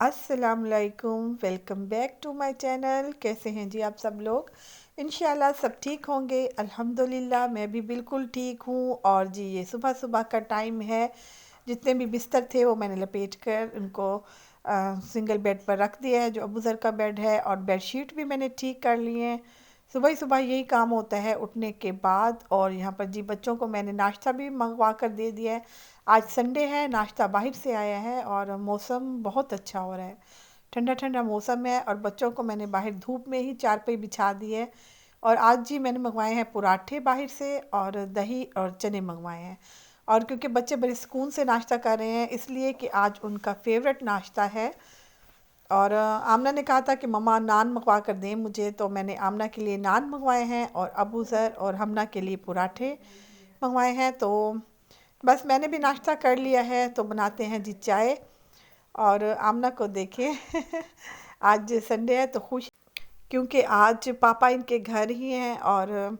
अस्सलामुअलैकुम, welcome back to my channel. कैसे हैं जी आप सब लोग? इंशाल्लाह सब ठीक होंगे। अल्हम्दुलिल्लाह मैं भी बिल्कुल ठीक हूँ। और जी ये सुबह सुबह का टाइम है। जितने भी बिस्तर थे वो मैंने लपेट कर उनको सिंगल बेड पर रख दिया है, जो अबू ज़र का बेड है। और बेडशीट भी मैंने ठीक कर लिए हैं। सुबह ही सुबह यही काम होता है उठने के बाद। और यहाँ पर जी बच्चों को मैंने नाश्ता भी मंगवा कर दे दिया है। आज संडे है, नाश्ता बाहर से आया है और मौसम बहुत अच्छा हो रहा है। ठंडा ठंडा मौसम है और बच्चों को मैंने बाहर धूप में ही चारपाई बिछा दी है। और आज जी मैंने मंगवाए हैं पराठे बाहर से, और दही और चने मंगवाए हैं। और क्योंकि बच्चे बड़े सुकून से नाश्ता कर रहे हैं, इसलिए कि आज उनका फेवरेट नाश्ता है। और आमना ने कहा था कि मम्मा नान मंगवा कर दें मुझे, तो मैंने आमना के लिए नान मंगवाए हैं और अबू ज़र और हमना के लिए पराठे मंगवाए हैं। तो बस मैंने भी नाश्ता कर लिया है, तो बनाते हैं जी चाय। और आमना को देखें आज संडे है तो खुश, क्योंकि आज पापा इनके घर ही हैं। और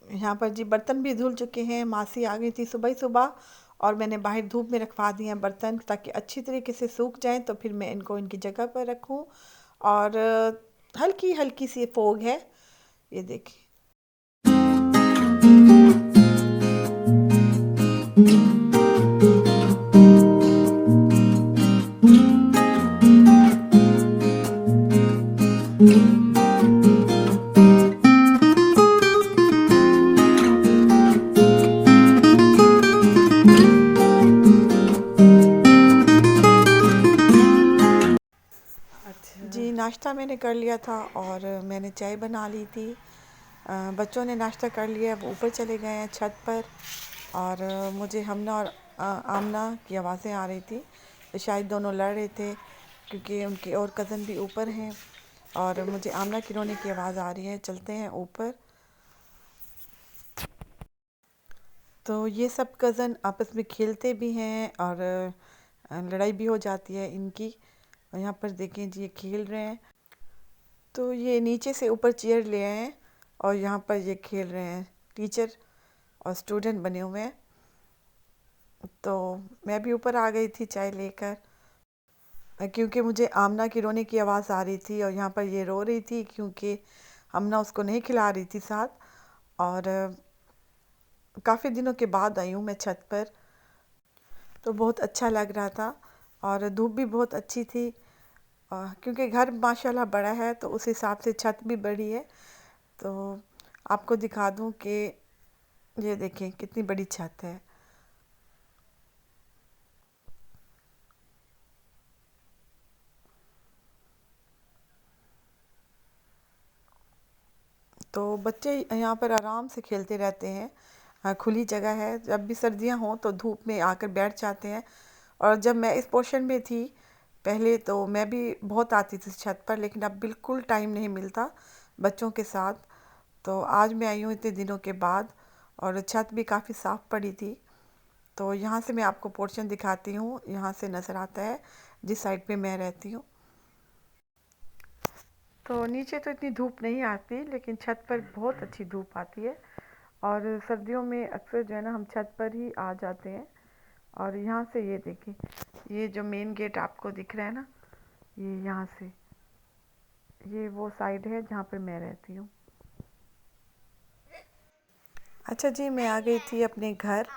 यहाँ पर जी बर्तन भी धुल चुके हैं। मासी आ गई थी सुबह ही सुबह और मैंने बाहर धूप में रखवा दिए हैं बर्तन, ताकि अच्छी तरीके से सूख जाएं, तो फिर मैं इनको इनकी जगह पर रखूं। और हल्की हल्की सी फोग है, ये देखिए। जी नाश्ता मैंने कर लिया था और मैंने चाय बना ली थी। बच्चों ने नाश्ता कर लिया, वो ऊपर चले गए हैं छत पर। और मुझे हमना और आमना की आवाज़ें आ रही थी, तो शायद दोनों लड़ रहे थे, क्योंकि उनके और कज़न भी ऊपर हैं। और मुझे आमना की रोने की आवाज़ आ रही है। चलते हैं ऊपर। तो ये सब कज़न आपस में खेलते भी हैं और लड़ाई भी हो जाती है इनकी। और यहाँ पर देखें जी ये खेल रहे हैं। तो ये नीचे से ऊपर चेयर ले आए हैं और यहाँ पर ये खेल रहे हैं। टीचर और स्टूडेंट बने हुए हैं। तो मैं भी ऊपर आ गई थी चाय लेकर, क्योंकि मुझे आमना की रोने की आवाज़ आ रही थी और यहाँ पर ये रो रही थी, क्योंकि आमना उसको नहीं खिला रही थी साथ। और काफ़ी दिनों के बाद आई हूँ मैं छत पर, तो बहुत अच्छा लग रहा था। और धूप भी बहुत अच्छी थी। क्योंकि घर माशाल्लाह बड़ा है, तो उस हिसाब से छत भी बड़ी है। तो आपको दिखा दूँ कि ये देखें कितनी बड़ी छत है। तो बच्चे यहाँ पर आराम से खेलते रहते हैं। खुली जगह है। जब भी सर्दियाँ हों तो धूप में आकर बैठ जाते हैं। और जब मैं इस पोर्शन में थी पहले, तो मैं भी बहुत आती थी छत पर, लेकिन अब बिल्कुल टाइम नहीं मिलता बच्चों के साथ। तो आज मैं आई हूँ इतने दिनों के बाद, और छत भी काफ़ी साफ़ पड़ी थी। तो यहाँ से मैं आपको पोर्शन दिखाती हूँ। यहाँ से नज़र आता है जिस साइड पे मैं रहती हूँ। तो नीचे तो इतनी धूप नहीं आती, लेकिन छत पर बहुत अच्छी धूप आती है। और सर्दियों में अक्सर जो है ना हम छत पर ही आ जाते हैं। और यहाँ से ये देखिए, ये जो मेन गेट आपको दिख रहा है ना, ये यहाँ से, ये वो साइड है जहाँ पर मैं रहती हूँ। अच्छा जी, मैं आ गई थी अपने घर।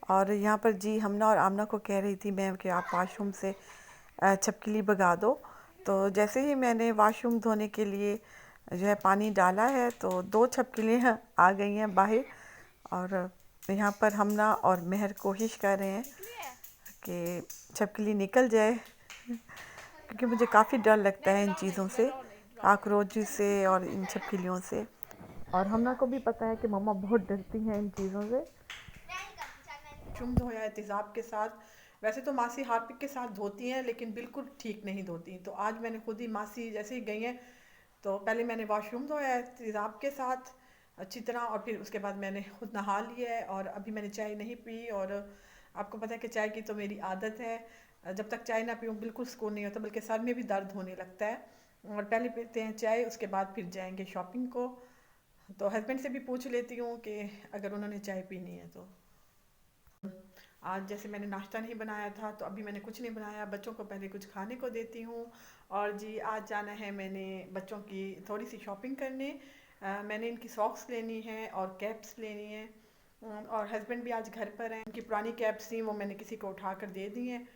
और यहाँ पर जी हमना और आमना को कह रही थी मैं कि आप वाशरूम से छिपकली भगा दो। तो जैसे ही मैंने वाशरूम धोने के लिए जो है पानी डाला है, तो दो छिपकलियाँ आ गई हैं बाहर। और यहाँ पर हमना और मेहर कोशिश कर रहे हैं कि छिपकली निकल जाए, क्योंकि मुझे काफ़ी डर लगता है इन चीज़ों से, काकरोच से और इन छिपकलियों से। और हमना को भी पता है कि मम्मा बहुत डरती हैं इन चीज़ों से। चुम धोया है तेज़ाब के साथ। वैसे तो मासी हार्पिक के साथ धोती हैं, लेकिन बिल्कुल ठीक नहीं धोती। तो आज मैंने खुद ही, मासी जैसे ही गई हैं, तो पहले मैंने वॉशरूम धोया है तेज़ाब के साथ अच्छी तरह, और फिर उसके बाद मैंने खुद नहा लिया है। और अभी मैंने चाय नहीं पी। और आपको पता है कि चाय की तो मेरी आदत है, जब तक चाय ना पीऊँ बिल्कुल सुकून नहीं होता, बल्कि सर में भी दर्द होने लगता है। और पहले पीते हैं चाय, उसके बाद फिर जाएंगे शॉपिंग को। तो हस्बैंड से भी पूछ लेती हूँ कि अगर उन्होंने चाय पीनी है तो। आज जैसे मैंने नाश्ता नहीं बनाया था तो अभी मैंने कुछ नहीं बनाया, बच्चों को पहले कुछ खाने को देती हूँ। और जी आज जाना है मैंने बच्चों की थोड़ी सी शॉपिंग करने। मैंने इनकी सॉक्स लेनी है और कैप्स लेनी है। और हस्बैंड भी आज घर पर हैं, उनकी पुरानी कैप्स थी वो मैंने किसी को उठा कर दे दी हैं।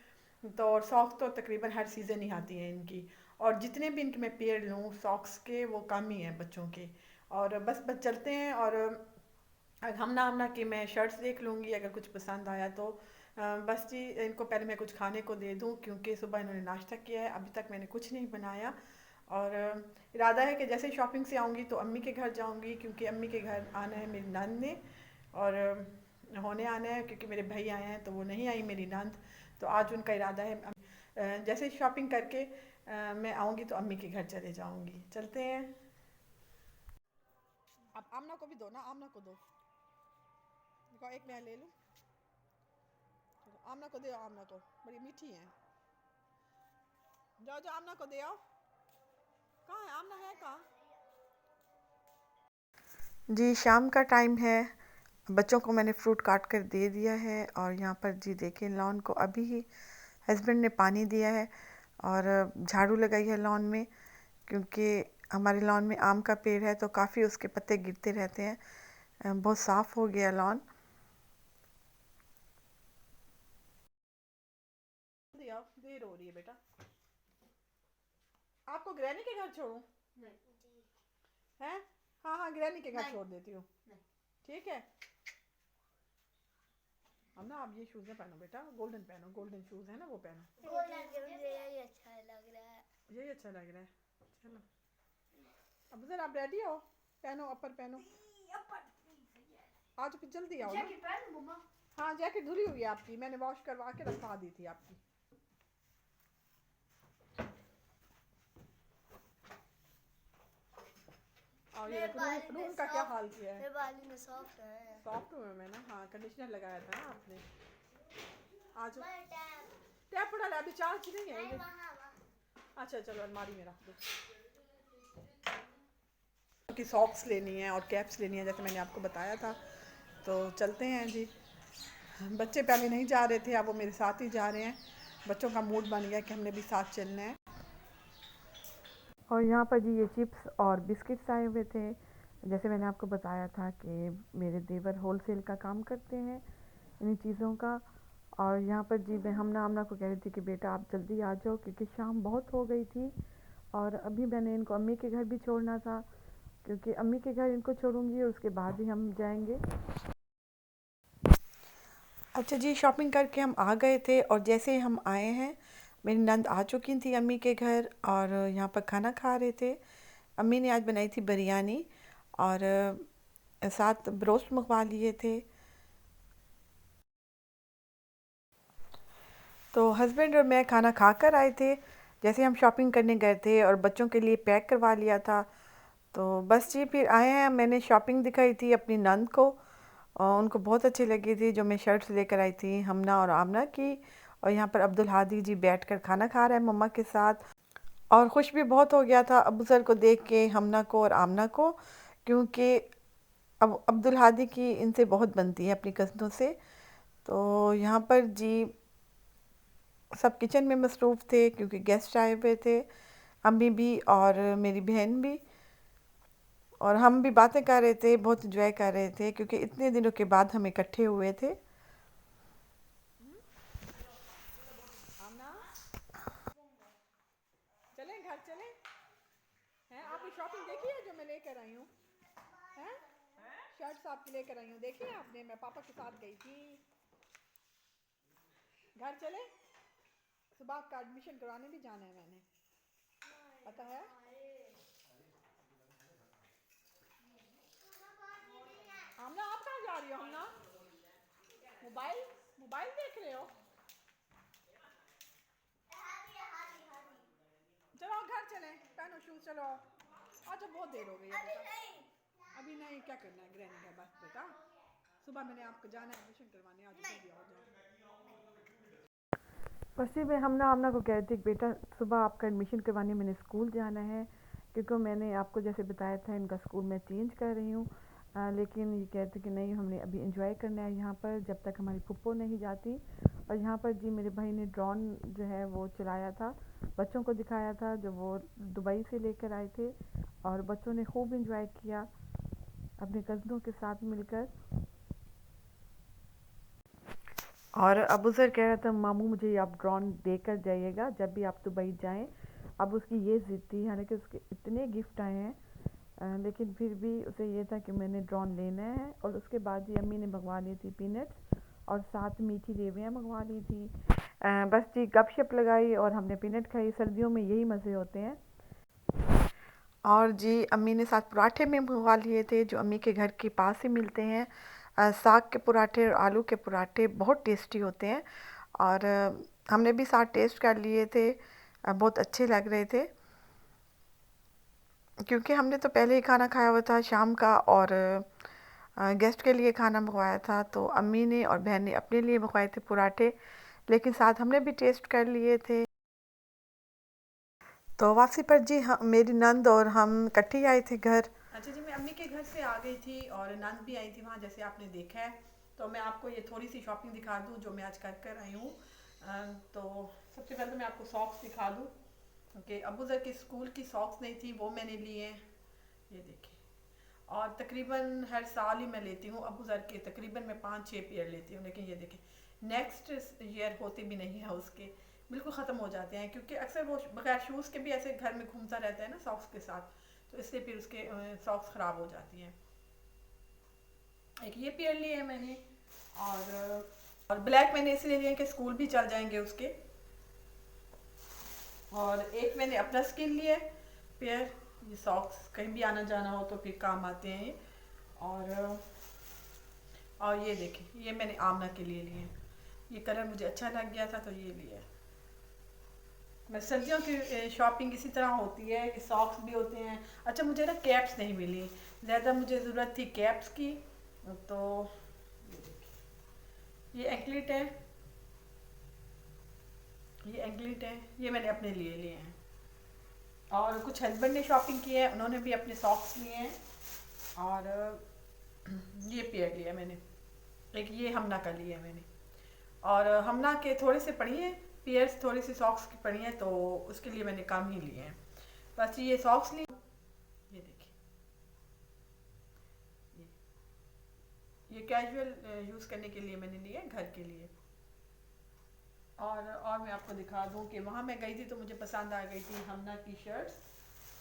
तो और सॉक्स तो तकरीबन हर सीज़न ही आती हैं इनकी। और जितने भी इनके मैं पेयर लूँ सॉक्स के वो कम ही हैं बच्चों के। और बस चलते हैं। और हमना हमना कि मैं शर्ट्स देख लूँगी अगर कुछ पसंद आया तो। बस जी इनको पहले मैं कुछ खाने को दे दूँ क्योंकि सुबह इन्होंने नाश्ता किया है, अभी तक मैंने कुछ नहीं बनाया। और इरादा है कि जैसे ही शॉपिंग से आऊँगी तो अम्मी के घर जाऊँगी क्योंकि अम्मी के घर आना है मेरी नंद ने। और होने आना है क्योंकि मेरे भाई आए हैं तो वो नहीं आई मेरी नंद। तो आज उनका इरादा है जैसे शॉपिंग करके मैं आऊँगी तो अम्मी के घर चले जाऊँगी। चलते हैं। अब आमना को भी दो ना, आमना को दो। देखो एक मैं ले लूँ। चलो आमना को दे, आमना को बड़ी मीठी है। जाओ जाओ आमना को दे आओ। कहाँ है आमना, है कहाँ? जी शाम का टाइम है, बच्चों को मैंने फ्रूट काट कर दे दिया है। और यहाँ पर जी देखें लॉन को अभी ही हस्बैंड ने पानी दिया है और झाड़ू लगाई है लॉन में क्योंकि हमारे लॉन में आम का पेड़ है तो काफ़ी उसके पत्ते गिरते रहते हैं। बहुत साफ़ हो गया लॉन। देर हो रही है बेटा। आपको ग्रैनी के घर छोड़ूं? हैं? हाँ हाँ ग्रैनी के घर छोड़ देती हूँ। ठीक है। अब ना आप ये शूज़ ना पहनो बेटा, गोल्डन पहनो, गोल्डन शूज़ है ना वो पहनो। यही अच्छा लग रहा है। यही अच्छा लग रहा है। चलो अब सर आप रेडी हो? पहनो अपर पहनो। आज फिर जल्दी आओ ना। हाँ जैकेट धुली हुई है आपकी, मैंने वॉश करवा के रखवा दी थी आपकी। और ये रूम का क्या हाल किया है? मेरे बालों में सॉफ्ट है। सॉफ्ट हुए में ना, हाँ कंडीशनर लगाया था ना आपने। आज टैप पड़ा है अभी, चार्ज नहीं है ये। अच्छा चलो अलमारी में रख दो। की सॉक्स लेनी है और कैप्स लेनी है जैसे मैंने आपको बताया था। तो चलते हैं जी। बच्चे पहले नहीं जा रहे थे, अब वो मेरे साथ ही जा रहे हैं। बच्चों का मूड बन गया कि हमने भी साथ चलना है। और यहाँ पर जी ये चिप्स और बिस्किट्स आए हुए थे। जैसे मैंने आपको बताया था कि मेरे देवर होलसेल का काम करते हैं इन चीज़ों का। और यहाँ पर जी मैं हमना आमना को कह रही थी कि बेटा आप जल्दी आ जाओ क्योंकि शाम बहुत हो गई थी। और अभी मैंने इनको अम्मी के घर भी छोड़ना था क्योंकि अम्मी के घर इनको छोड़ूंगी और उसके बाद ही हम जाएंगे। अच्छा जी शॉपिंग करके हम आ गए थे और जैसे ही हम आए हैं मेरी नंद आ चुकी थी अम्मी के घर और यहाँ पर खाना खा रहे थे। अम्मी ने आज बनाई थी बिरयानी और साथ ब्रोस्ट मंगवा लिए थे। तो हस्बैंड और मैं खाना खा कर आए थे। जैसे हम शॉपिंग करने गए थे और बच्चों के लिए पैक करवा लिया था। तो बस जी फिर आए हैं, मैंने शॉपिंग दिखाई थी अपनी नंद को और उनको बहुत अच्छी लगी थी जो मैं शर्ट्स लेकर आई थी हमना और आमना की। और यहाँ पर अब्दुल हादी जी बैठकर खाना खा रहा है मम्मा के साथ। और खुश भी बहुत हो गया था अबू सर को देख के, हमना को और आमना को, क्योंकि अब अब्दुल हादी की इनसे बहुत बनती है अपनी कज़नों से। तो यहाँ पर जी सब किचन में मसरूफ़ थे क्योंकि गेस्ट आए हुए थे, अम्मी भी और मेरी बहन भी। और हम भी बातें कर रहे थे, बहुत इंजॉय कर रहे थे क्योंकि इतने दिनों के बाद हम इकट्ठे हुए थे। चलें घर चलें? हैं आपने शॉपिंग देखी है जो मैं लेकर आई हूँ? हैं शर्ट्स आपकी लेकर आई हूँ, देखी है आपने? मैं पापा के साथ गई थी। घर चलें? सुबह आपका एडमिशन करवाने भी जाना है मैंने, पता है? हमना आप कहाँ जा रही हो? हमना मोबाइल मोबाइल देख रहे हो? चलो घर चलें, पहनो शूज, चलो। अच्छा बहुत देर हो गई है बेटा। अभी नहीं, क्या करना है ग्रैनी का बस बेटा। सुबह मैंने आपको जाना है एडमिशन करवाने, आज जल्दी आ जाओ। पश्चिम में हमना आमना को कह रही थी कि बेटा सुबह आपका एडमिशन करवाने मैंने स्कूल जाना है क्योंकि मैंने आपको जैसे बताया था इनका स्कूल मैं चेंज कर रही हूँ। लेकिन ये कहते कि नहीं, हमने अभी एंजॉय करना है यहाँ पर जब तक हमारी फुप्पो नहीं जाती। और यहाँ पर जी मेरे भाई ने ड्रोन जो है वो चलाया था, बच्चों को दिखाया था जो वो दुबई से लेकर आए थे, और बच्चों ने खूब एंजॉय किया अपने कज़नों के साथ मिलकर। और अबू ज़र कह रहा था मामू मुझे आप ड्रोन देकर जाइएगा जब भी आप दुबई जाएं। अब उसकी ये ज़िद थी, हालांकि उसके इतने गिफ्ट आए हैं, लेकिन फिर भी उसे ये था कि मैंने ड्रोन लेना है। और उसके बाद ही अम्मी ने मंगवा ली थी पीनट्स, और साथ मीठी देवियाँ मंगवा ली थी। बस जी गपशप लगाई और हमने पीनट खाई। सर्दियों में यही मज़े होते हैं। और जी अम्मी ने साथ पराठे में मंगवा लिए थे जो अम्मी के घर के पास ही मिलते हैं। साग के पराठे और आलू के पराठे बहुत टेस्टी होते हैं, और हमने भी साथ टेस्ट कर लिए थे। बहुत अच्छे लग रहे थे, क्योंकि हमने तो पहले ही खाना खाया हुआ था शाम का, और गेस्ट के लिए खाना मंगवाया था। तो अम्मी ने और बहन ने अपने लिए मंगवाए थे पराठे, लेकिन साथ हमने भी टेस्ट कर लिए थे। तो वापसी पर जी हम, मेरी नंद और हम इकट्ठे ही आए थे घर। अच्छा जी, मैं अम्मी के घर से आ गई थी और नंद भी आई थी वहाँ, जैसे आपने देखा है। तो मैं आपको ये थोड़ी सी शॉपिंग दिखा दूँ जो मैं आज कर आई हूँ। तो सबसे पहले तो मैं आपको सॉक्स दिखा दूँ, क्योंकि अबू ज़र की स्कूल की सॉक्स नहीं थी, वो मैंने लिए हैं, ये देखिए। और तकरीबन हर साल ही मैं लेती हूँ अबू ज़र के, तकरीबन मैं 5-6 पेयर लेती हूँ, लेकिन ये देखिए नेक्स्ट ईयर होते भी नहीं है उसके, बिल्कुल ख़त्म हो जाते हैं, क्योंकि अक्सर वो बगैर शूज़ के भी ऐसे घर में घूमता रहता है ना सॉक्स के साथ, तो इसलिए फिर उसके सॉक्स ख़राब हो जाती हैं। एक ये पेयर लिए है मैंने, और ब्लैक मैंने इसलिए लिए कि स्कूल भी चल जाएंगे उसके। और एक मैंने अपना स्किन लिया पेयर, ये सॉक्स कहीं भी आना जाना हो तो फिर काम आते हैं ये। और ये देखिए ये मैंने आमना के लिए लिए, ये कलर मुझे अच्छा लग गया था तो ये लिया। मैं सर्दियों की शॉपिंग इसी तरह होती है कि सॉक्स भी होते हैं। अच्छा मुझे ना कैप्स नहीं मिली, ज़्यादा मुझे ज़रूरत थी कैप्स की, तो ये देखिए ये एंकलेट है, ये एंकलेट है, ये मैंने अपने लिए हैं। और कुछ हस्बैंड ने शॉपिंग की है, उन्होंने भी अपने सॉक्स लिए हैं। और ये पेयर लिया मैंने, एक ये हमना का लिया है मैंने। और हमना के थोड़े से पड़ी हैं पेयर्स, थोड़ी सी सॉक्स की पड़ी हैं, तो उसके लिए मैंने कम ही लिए हैं। बस ये सॉक्स लिए, ये देखिए ये कैजुअल यूज़ करने के लिए मैंने लिए घर के लिए। और मैं आपको दिखा दूं कि वहाँ मैं गई थी तो मुझे पसंद आ गई थी हमना की शर्ट्स,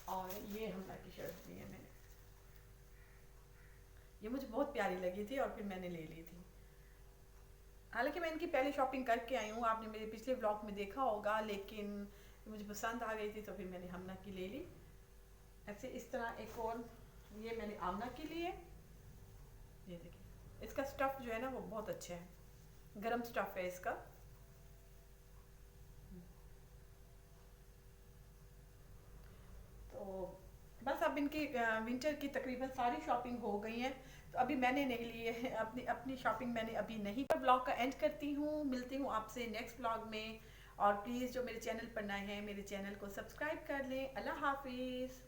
और ये हमना की शर्ट्स ली है मैंने, ये मुझे बहुत प्यारी लगी थी और फिर मैंने ले ली थी। हालांकि मैं इनकी पहले शॉपिंग करके आई हूँ, आपने मेरे पिछले ब्लॉग में देखा होगा, लेकिन मुझे पसंद आ गई थी तो फिर मैंने हमना की ले ली। ऐसे इस तरह एक और ये मैंने आमना की लिए, ये देखिए इसका स्टफ़ जो है ना वो बहुत अच्छा है, गरम स्टफ़ है इसका। तो बस अब इनकी विंटर की तकरीबन सारी शॉपिंग हो गई है, तो अभी मैंने नहीं ली है, अपनी अपनी शॉपिंग मैंने अभी नहीं। पर ब्लॉग का एंड करती हूँ, मिलती हूँ आपसे नेक्स्ट ब्लॉग में। और प्लीज़ जो मेरे चैनल पर नए हैं मेरे चैनल को सब्सक्राइब कर लें। अल्लाह हाफिज़।